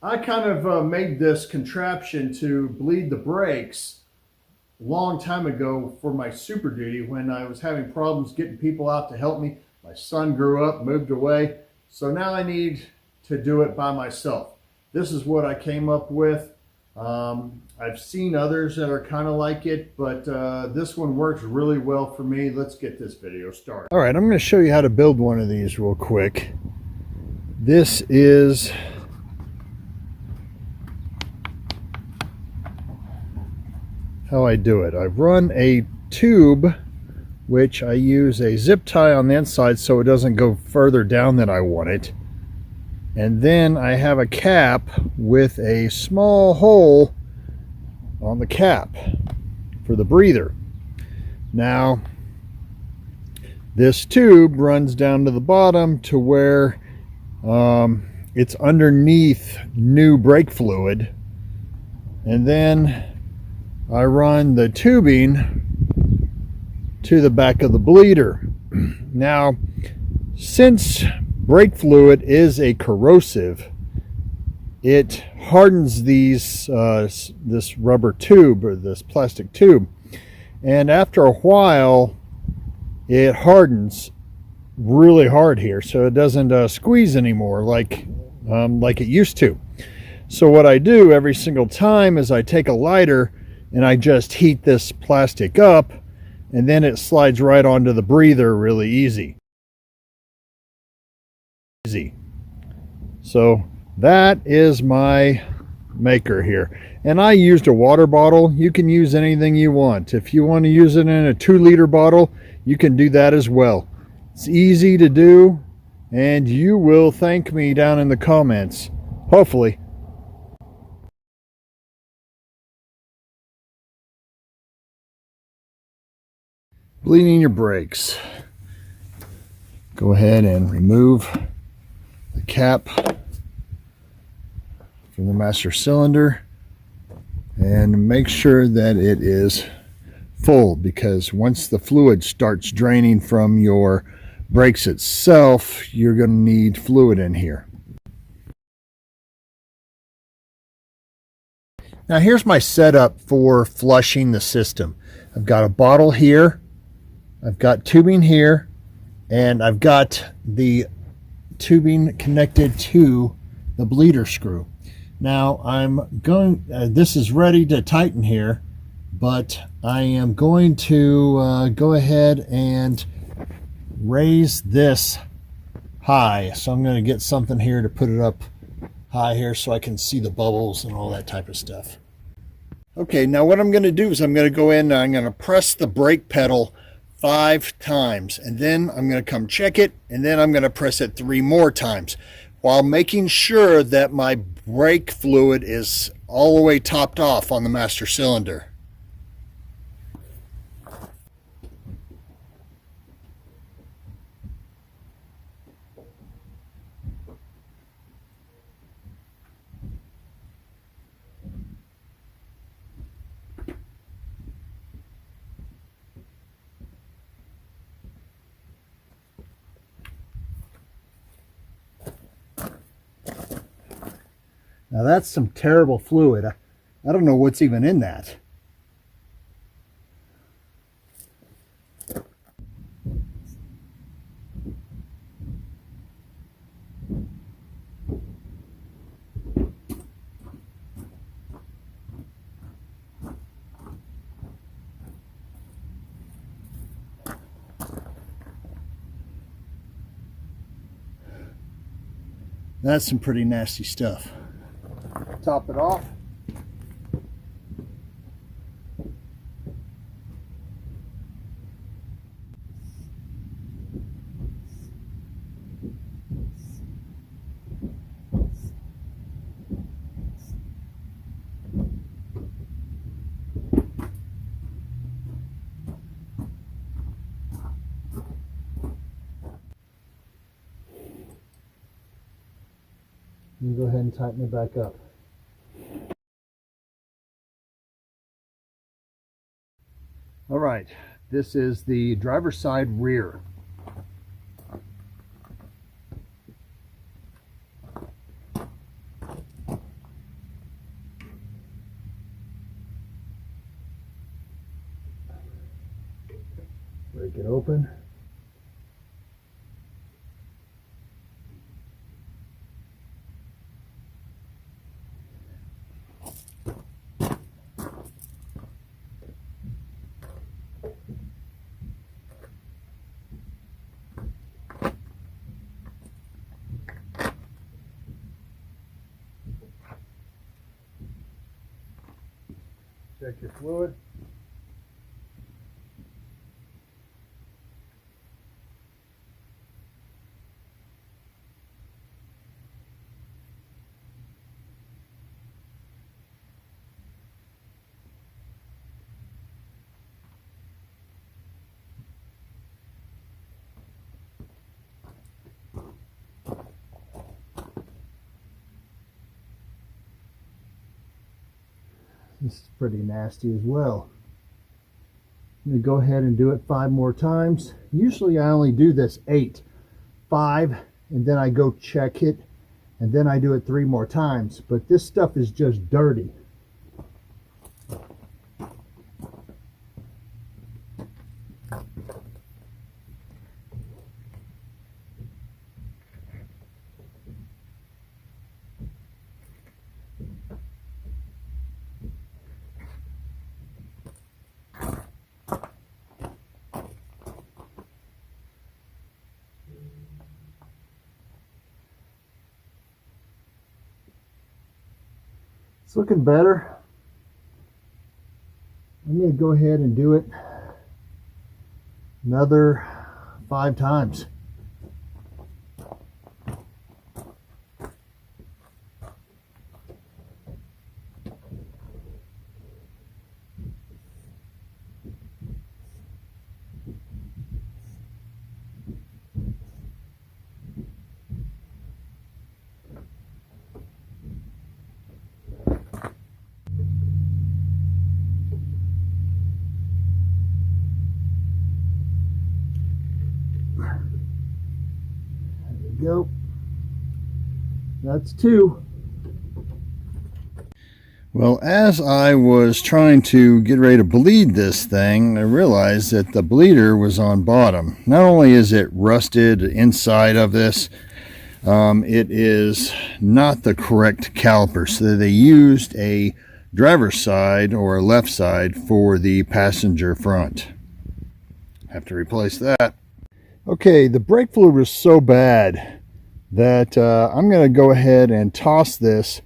I kind of made this contraption to bleed the brakes a long time ago for my Super Duty when I was having problems getting people out to help me. My son grew up, moved away, so now I need to do it by myself. This is what I came up with. I've seen others that are kind of like it, but this one works really well for me. Let's get this video started. All right, I'm going to show you how to build one of these real quick. This is how I do it. I run a tube, which I use a zip tie on the inside so it doesn't go further down than I want it. And then I have a cap with a small hole on the cap for the breather. Now, this tube runs down to the bottom to where it's underneath new brake fluid. And then I run the tubing to the back of the bleeder. Now, since brake fluid is a corrosive, it hardens these this rubber tube or this plastic tube, and after a while it hardens really hard here, so it doesn't squeeze anymore like it used to. So what I do every single time is I take a lighter and I just heat this plastic up, and then it slides right onto the breather really easy. So that is my maker here, and I used a water bottle. You can use anything you want. If you want to use it in a 2-liter bottle, you can do that as well. It's easy to do, and you will thank me down in the comments, hopefully. Bleeding your brakes. Go ahead and remove the cap from the master cylinder and make sure that it is full, because once the fluid starts draining from your brakes itself, you're going to need fluid in here. Now here's my setup for flushing the system. I've got a bottle here, I've got tubing here, and I've got the tubing connected to the bleeder screw. Now I'm going, this is ready to tighten here, but I am going to go ahead and raise this high. So I'm going to get something here to put it up high here so I can see the bubbles and all that type of stuff. Okay, now what I'm going to do is I'm going to go in and I'm going to press the brake pedal 5 times, and then I'm going to come check it, and then I'm going to press it 3 more times while making sure that my brake fluid is all the way topped off on the master cylinder. Now that's some terrible fluid. I don't know what's even in that. That's some pretty nasty stuff. Top it off. You go ahead and tighten it back up. All right, this is the driver's side rear. break it open. Check your fluid. This is pretty nasty as well. I'm going to go ahead and do it 5 more times. Usually I only do this 8. 5, and then I go check it, and then I do it 3 more times. But this stuff is just dirty. It's looking better. I'm going to go ahead and do it another 5 times. Go. That's 2. Well, as I was trying to get ready to bleed this thing, I realized that the bleeder was on bottom. Not only is it rusted inside of this, it is not the correct caliper. So they used a driver's side or a left side for the passenger front. Have to replace that. Okay, the brake fluid was so bad that I'm going to go ahead and toss this,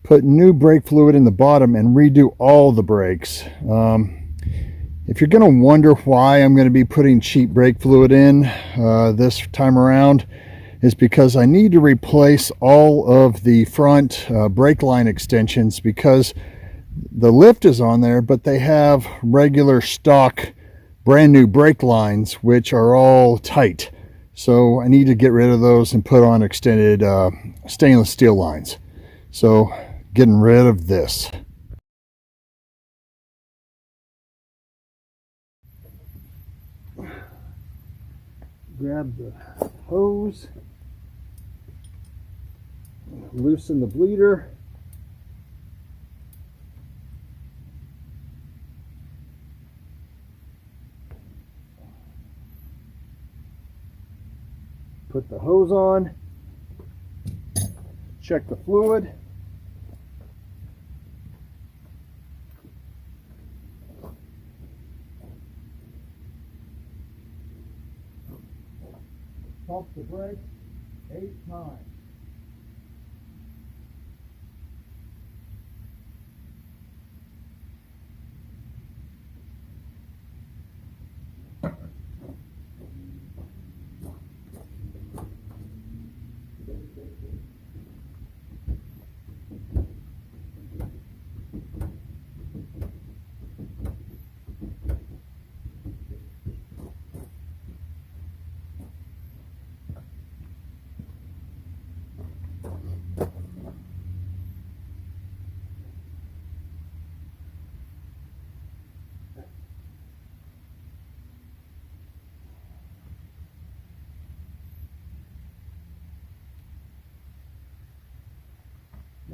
put new brake fluid in the bottom, and redo all the brakes. If you're going to wonder why I'm going to be putting cheap brake fluid in this time around, is because I need to replace all of the front brake line extensions, because the lift is on there, but they have regular stock brand new brake lines which are all tight. So I need to get rid of those and put on extended stainless steel lines. So getting rid of this. Grab the hose, loosen the bleeder. Put the hose on, check the fluid. Pump the brakes 8 times.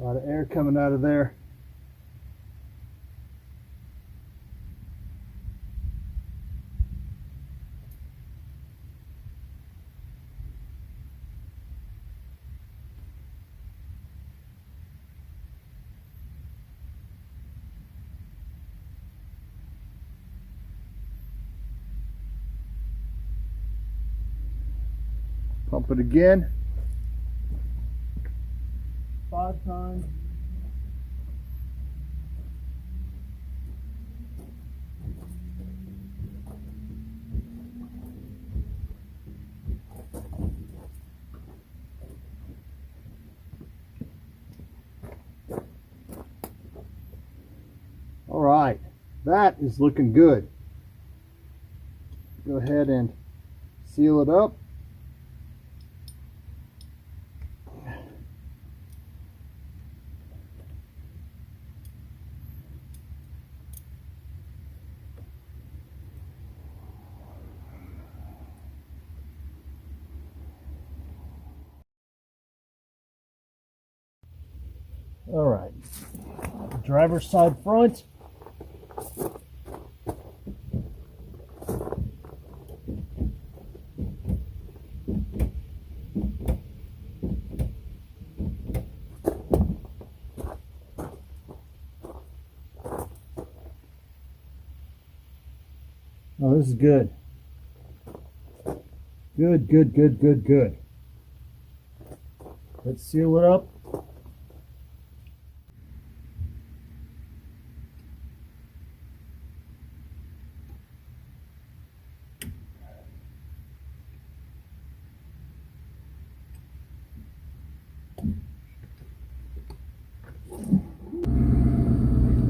A lot of air coming out of there. Pump it again. 5 times. All right, that is looking good. Go ahead and seal it up. All right, driver's side front. Oh, this is good. Good, good, good, good, good. Let's seal it up.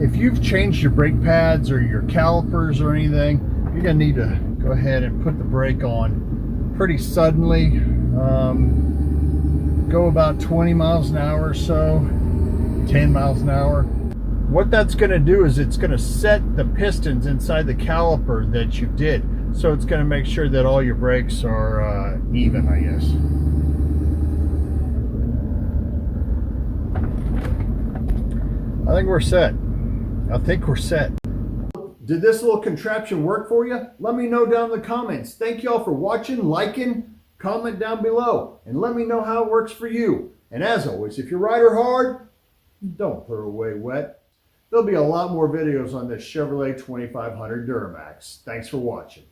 If you've changed your brake pads or your calipers or anything, you're going to need to go ahead and put the brake on pretty suddenly. Go about 20 miles an hour or so, 10 miles an hour. What that's going to do is it's going to set the pistons inside the caliper that you did. So it's going to make sure that all your brakes are even, I guess. I think we're set. Did this little contraption work for you? Let me know down in the comments. Thank you all for watching, liking, comment down below, and let me know how it works for you. And as always, if you ride her hard, don't throw away wet. There'll be a lot more videos on this Chevrolet 2500 Duramax. Thanks for watching.